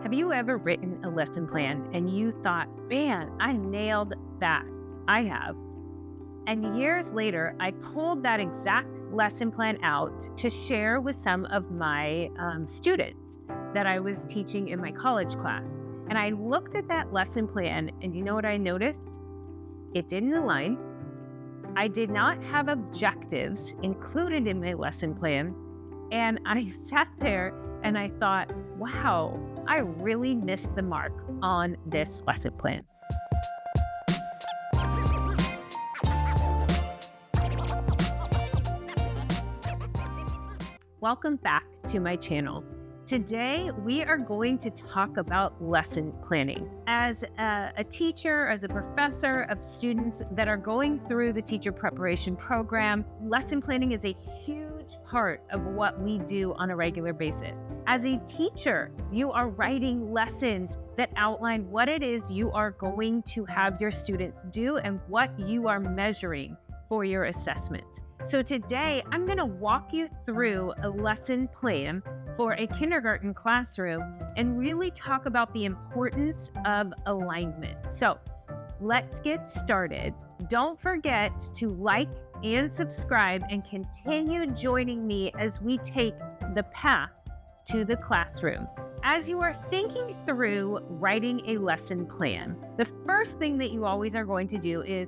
Have you ever written a lesson plan and you thought, man, I nailed that? I have. And years later, I pulled that exact lesson plan out to share with some of my students that I was teaching in my college class. And I looked at that lesson plan, and you know what I noticed? It didn't align. I did not have objectives included in my lesson plan. And I sat there and I thought, wow, I really missed the mark on this lesson plan. Welcome back to my channel. Today, we are going to talk about lesson planning. As a teacher, as a professor of students that are going through the teacher preparation program, lesson planning is a huge part of what we do on a regular basis. As a teacher, you are writing lessons that outline what it is you are going to have your students do and what you are measuring for your assessments. So today, I'm going to walk you through a lesson plan for a kindergarten classroom and really talk about the importance of alignment. So let's get started. Don't forget to like and subscribe and continue joining me as we take the path to the classroom. As you are thinking through writing a lesson plan, the first thing that you always are going to do is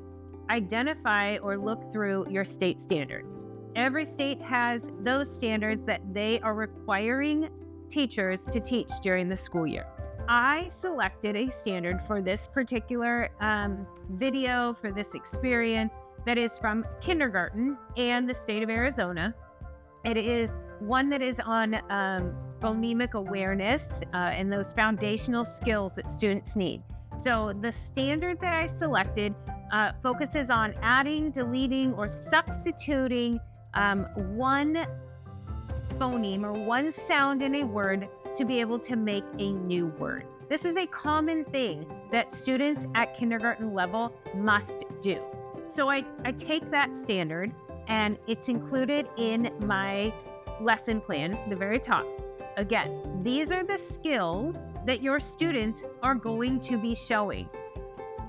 identify or look through your state standards. Every state has those standards that they are requiring teachers to teach during the school year. I selected a standard for this particular video, for this experience, that is from kindergarten and the state of Arizona. It is one that is on phonemic awareness and those foundational skills that students need. So the standard that I selected focuses on adding, deleting, or substituting one phoneme or one sound in a word to be able to make a new word. This is a common thing that students at kindergarten level must do. So I take that standard and it's included in my lesson plan, the very top. Again, these are the skills that your students are going to be showing.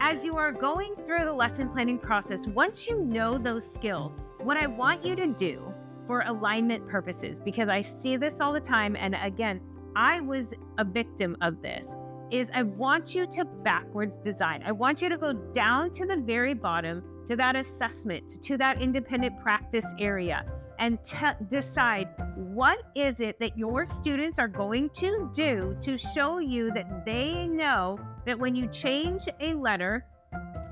As you are going through the lesson planning process, once you know those skills, what I want you to do for alignment purposes, because I see this all the time, and again, I was a victim of this, is I want you to backwards design. I want you to go down to the very bottom, to that assessment, to that independent practice area, and decide what is it that your students are going to do to show you that they know that when you change a letter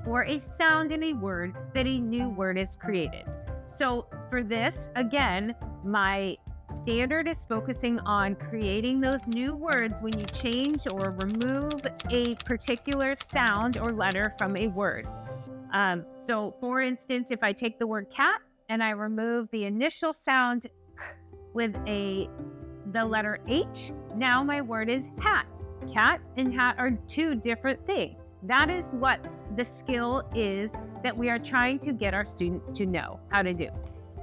or a sound in a word, that a new word is created. So for this, again, my standard is focusing on creating those new words when you change or remove a particular sound or letter from a word. So for instance, if I take the word cat and I remove the initial sound with the letter H, now my word is hat. Cat and hat are two different things. That is what the skill is that we are trying to get our students to know how to do.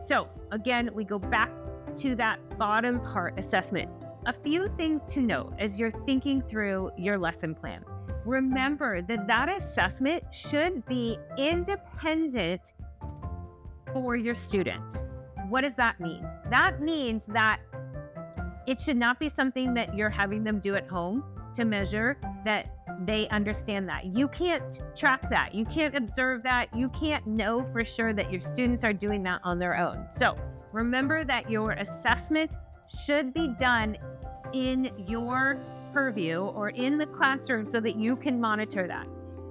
So again, we go back to that bottom part, assessment. A few things to note as you're thinking through your lesson plan. Remember that that assessment should be independent for your students. What does that mean? That means that it should not be something that you're having them do at home to measure that they understand that. You can't track that. You can't observe that. You can't know for sure that your students are doing that on their own. So remember that your assessment should be done in your purview or in the classroom so that you can monitor that.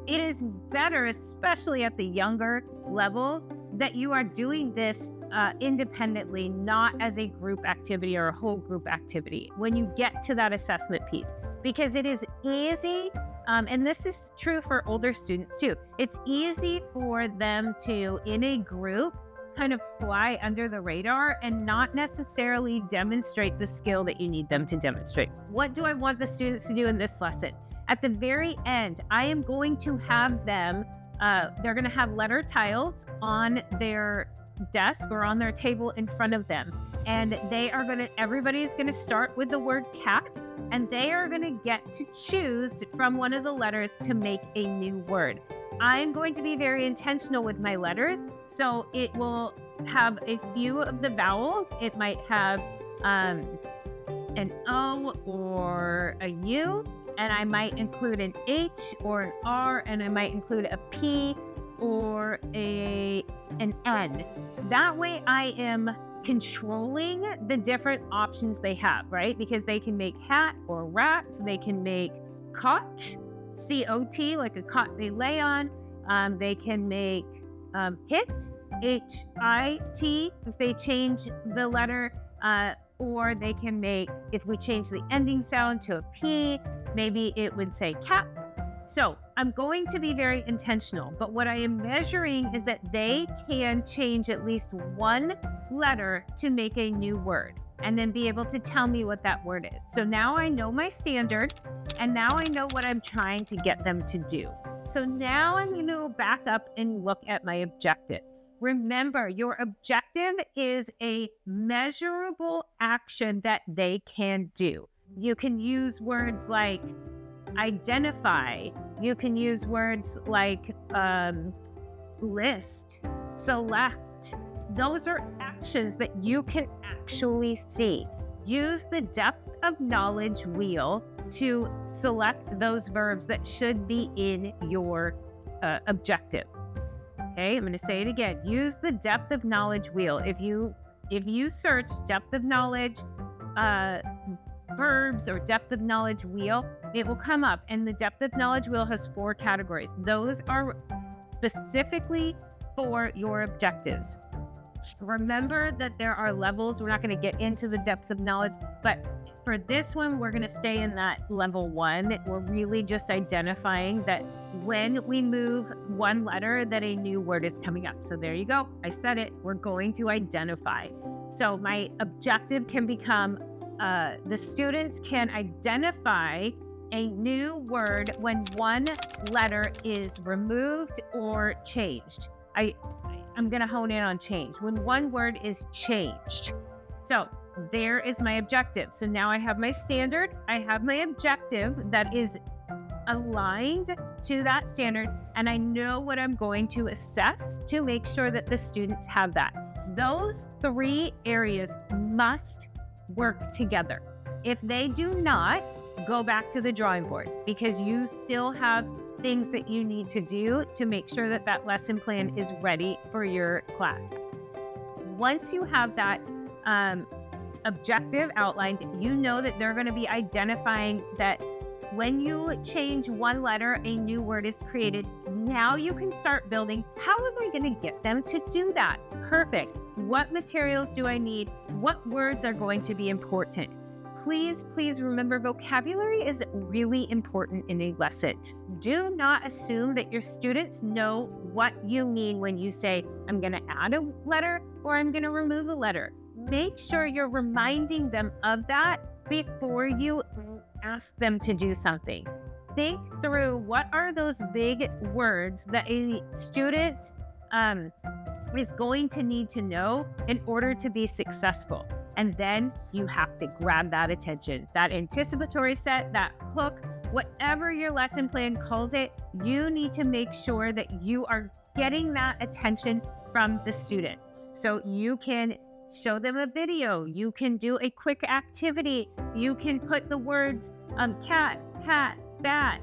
It is better, especially at the younger levels, that you are doing this independently, not as a group activity or a whole group activity when you get to that assessment piece, because it is easy, and this is true for older students too, it's easy for them to, in a group, kind of fly under the radar and not necessarily demonstrate the skill that you need them to demonstrate. What do I want the students to do in this lesson? At the very end, I am going to have them, they're going to have letter tiles on their desk or on their table in front of them. And everybody's gonna start with the word cat, and they are gonna get to choose from one of the letters to make a new word. I'm going to be very intentional with my letters, so it will have a few of the vowels. It might have an O or a U, and I might include an H or an R, and I might include a P or an N. That way I am controlling the different options they have, right? Because they can make hat or rat, they can make cot, C-O-T, like a cot they lay on. They can make hit, H-I-T, if they change the letter, or they can make, if we change the ending sound to a P, maybe it would say cap. So I'm going to be very intentional, but what I am measuring is that they can change at least one letter to make a new word and then be able to tell me what that word is. So now I know my standard, and now I know what I'm trying to get them to do. So now I'm going to go back up and look at my objective. Remember, your objective is a measurable action that they can do. You can use words like identify. You can use words like list, select. Those are actions that you can actually see. Use the depth of knowledge wheel to select those verbs that should be in your objective. Okay, I'm going to say it again. Use the depth of knowledge wheel. If you search depth of knowledge verbs or depth of knowledge wheel, it will come up. And the depth of knowledge wheel has 4 categories. Those are specifically for your objectives. Remember that there are levels. We're not going to get into the depths of knowledge, but for this one, we're going to stay in that level 1. We're really just identifying that when we move one letter, that a new word is coming up. So there you go. I said it. We're going to identify. So my objective can become the students can identify a new word when one letter is removed or changed. I'm going to hone in on change. When one word is changed. So there is my objective. So now I have my standard. I have my objective that is aligned to that standard. And I know what I'm going to assess to make sure that the students have that. Those 3 areas must work together. If they do not, go back to the drawing board, because you still have things that you need to do to make sure that that lesson plan is ready for your class. Once you have that objective outlined, you know that they're going to be identifying that when you change one letter, a new word is created. Now you can start building. How am I going to get them to do that? Perfect. What materials do I need? What words are going to be important? Please remember, vocabulary is really important in a lesson. Do not assume that your students know what you mean when you say, I'm going to add a letter or I'm going to remove a letter. Make sure you're reminding them of that before you ask them to do something. Think through what are those big words that a student is going to need to know in order to be successful. And then you have to grab that attention, that anticipatory set, that hook, whatever your lesson plan calls it, you need to make sure that you are getting that attention from the student. So you can show them a video, you can do a quick activity, you can put the words cat, bat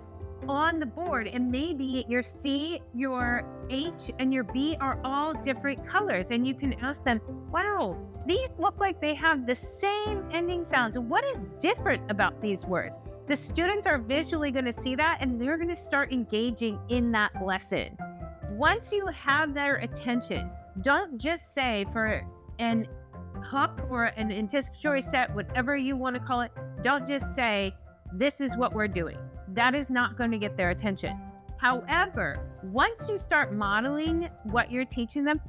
on the board, and maybe your C, your H, and your B are all different colors, and you can ask them, wow, these look like they have the same ending sounds. What is different about these words? The students are visually going to see that, and they're going to start engaging in that lesson. Once you have their attention, don't just say for an hook or an anticipatory set, whatever you want to call it, don't just say, this is what we're doing. That is not going to get their attention. However, once you start modeling what you're teaching them,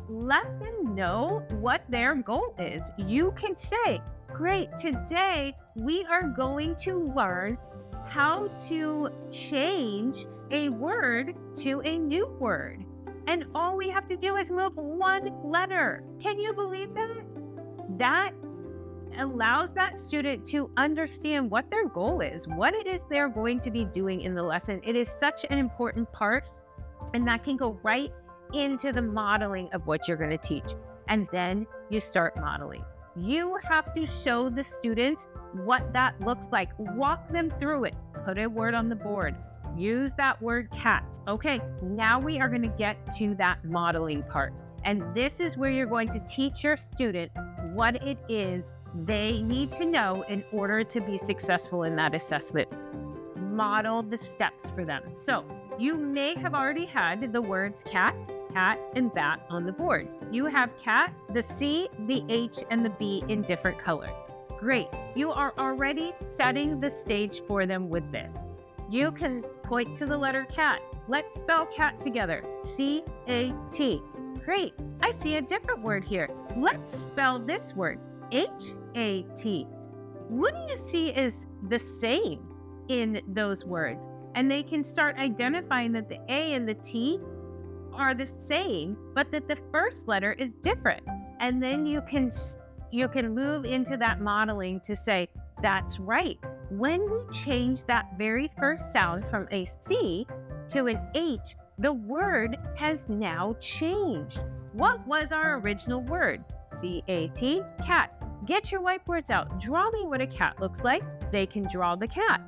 let them know what their goal is. You can say, great, today we are going to learn how to change a word to a new word. And all we have to do is move one letter. Can you believe that? That allows that student to understand what their goal is, what it is they're going to be doing in the lesson. It is such an important part, and that can go right into the modeling of what you're going to teach. And then you start modeling. You have to show the students what that looks like. Walk them through it. Put a word on the board. Use that word cat. Okay, now we are going to get to that modeling part. And this is where you're going to teach your student what it is they need to know in order to be successful in that assessment. Model the steps for them. So you may have already had the words cat, and bat on the board. You have cat, the C, the H, and the B in different colors. Great. You are already setting the stage for them with this. You can point to the letter cat. Let's spell cat together. C-A-T. Great. I see a different word here. Let's spell this word. H-A-T. What do you see is the same in those words? And they can start identifying that the A and the T are the same, but that the first letter is different. And then you can move into that modeling to say, that's right. When we change that very first sound from a C to an H, the word has now changed. What was our original word? C-A-T, cat. Get your whiteboards out. Draw me what a cat looks like. They can draw the cat.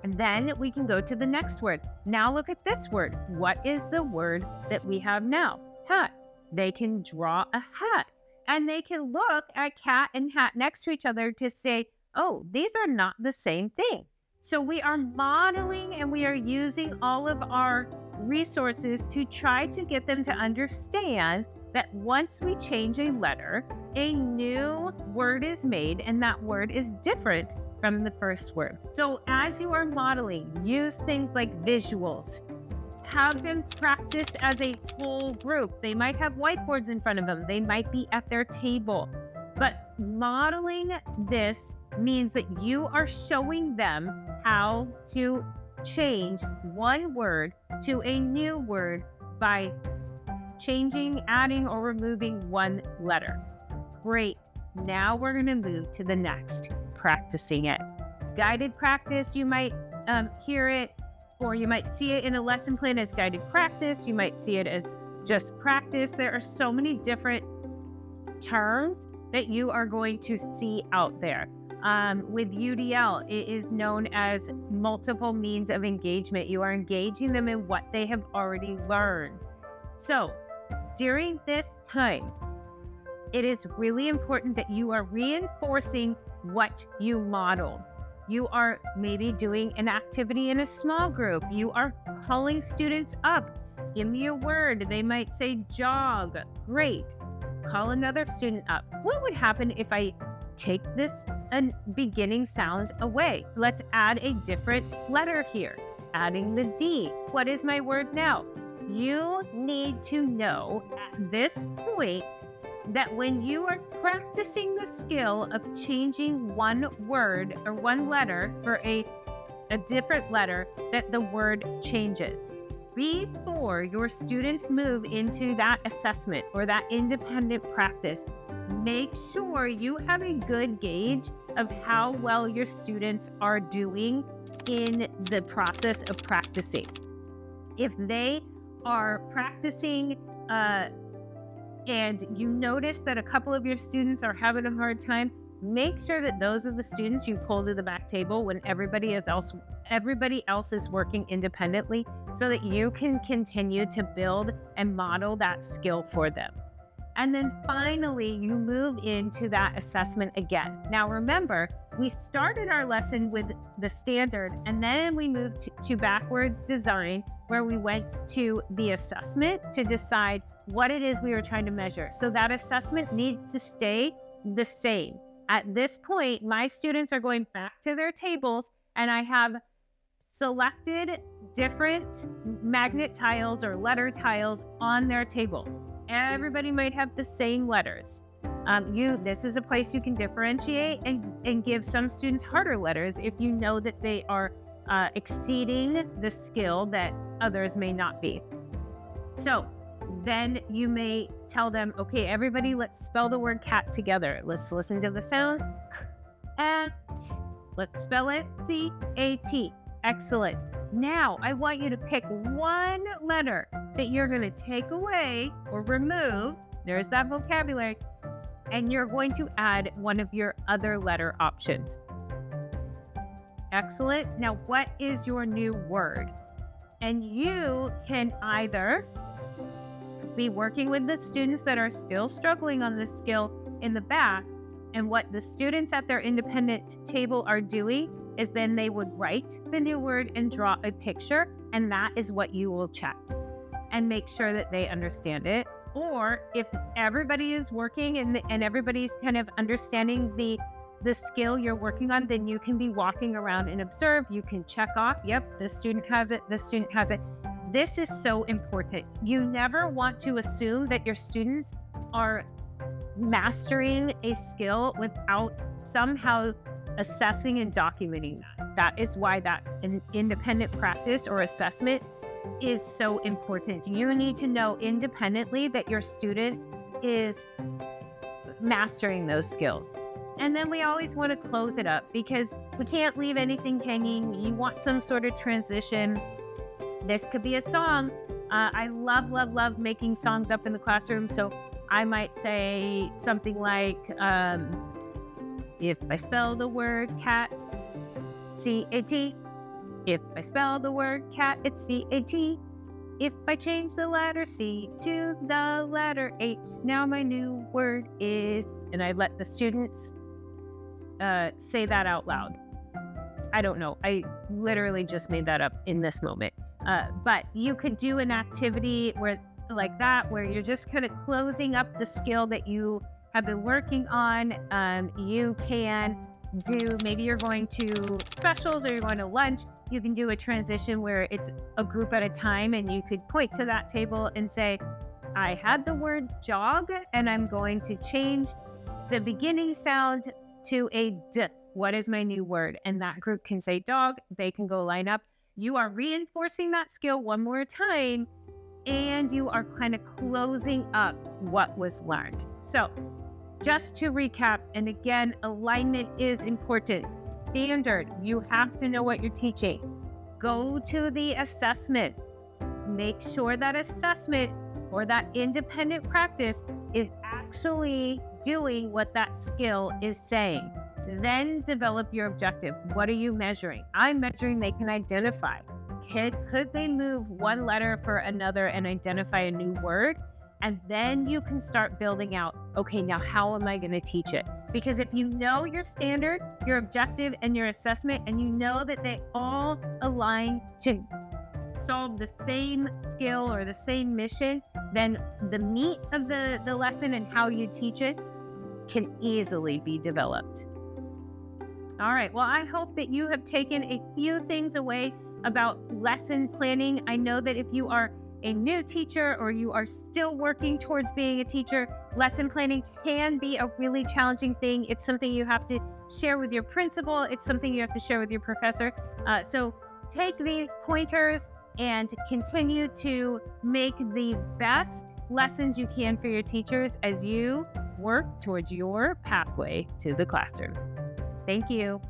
And then we can go to the next word. Now look at this word. What is the word that we have now? Hat. They can draw a hat. And they can look at cat and hat next to each other to say, oh, these are not the same thing. So we are modeling and we are using all of our resources to try to get them to understand that once we change a letter, a new word is made and that word is different from the first word. So as you are modeling, use things like visuals. Have them practice as a full group. They might have whiteboards in front of them. They might be at their table. But modeling this means that you are showing them how to change one word to a new word by changing, adding, or removing one letter. Great. Now we're going to move to the next, practicing it. Guided practice, you might hear it, or you might see it in a lesson plan as guided practice. You might see it as just practice. There are so many different terms that you are going to see out there. With UDL, it is known as multiple means of engagement. You are engaging them in what they have already learned. So during this time, it is really important that you are reinforcing what you modeled. You are maybe doing an activity in a small group. You are calling students up. Give me a word. They might say jog. Great. Call another student up. What would happen if I take this beginning sound away? Let's add a different letter here. Adding the D. What is my word now? You need to know at this point that when you are practicing the skill of changing one word or one letter for a different letter, that the word changes. Before your students move into that assessment or that independent practice, make sure you have a good gauge of how well your students are doing in the process of practicing. If they are practicing and you notice that a couple of your students are having a hard time, make sure that those are the students you pull to the back table when everybody else is working independently, so that you can continue to build and model that skill for them. And then finally, you move into that assessment again. Now remember, we started our lesson with the standard, and then we moved to backwards design, where we went to the assessment to decide what it is we were trying to measure. So that assessment needs to stay the same. At this point, my students are going back to their tables, and I have selected different magnet tiles or letter tiles on their table. Everybody might have the same letters. This is a place you can differentiate and give some students harder letters if you know that they are exceeding the skill that others may not be. So Then you may tell them, okay, everybody, let's spell the word cat together. Let's listen to the sounds. And let's spell it C-A-T. Excellent. Now I want you to pick one letter that you're going to take away or remove. There's that vocabulary. And you're going to add one of your other letter options. Excellent. Now, what is your new word? And you can either be working with the students that are still struggling on this skill in the back. And what the students at their independent table are doing is then they would write the new word and draw a picture. And that is what you will check and make sure that they understand it. Or if everybody is working and everybody's kind of understanding the skill you're working on, then you can be walking around and observe. You can check off, yep, this student has it, this student has it. This is so important. You never want to assume that your students are mastering a skill without somehow assessing and documenting that. That is why that independent practice or assessment is so important. You need to know independently that your student is mastering those skills. And then we always want to close it up because we can't leave anything hanging. You want some sort of transition. This could be a song. I love making songs up in the classroom. So I might say something like, if I spell the word cat, C-A-T. If I spell the word cat, it's C-A-T. If I change the letter C to the letter H, now my new word is, and I let the students say that out loud. I don't know. I literally just made that up in this moment. But you could do an activity where you're just kind of closing up the skill that you have been working on. You can do, maybe you're going to specials or you're going to lunch. You can do a transition where it's a group at a time and you could point to that table and say, I had the word jog and I'm going to change the beginning sound to a D. What is my new word? And that group can say dog. They can go line up. You are reinforcing that skill one more time and you are kind of closing up what was learned. So just to recap, and again, alignment is important. Standard, you have to know what you're teaching. Go to the assessment. Make sure that assessment or that independent practice is actually doing what that skill is saying. Then develop your objective. What are you measuring? I'm measuring they can identify. Could they move one letter for another and identify a new word? And then you can start building out, okay, now how am I going to teach it? Because if you know your standard, your objective, and your assessment, and you know that they all align to solve the same skill or the same mission, then the meat of the lesson and how you teach it can easily be developed. All right, well, I hope that you have taken a few things away about lesson planning. I know that if you are a new teacher or you are still working towards being a teacher, lesson planning can be a really challenging thing. It's something you have to share with your principal. It's something you have to share with your professor. So take these pointers and continue to make the best lessons you can for your teachers as you work towards your pathway to the classroom. Thank you.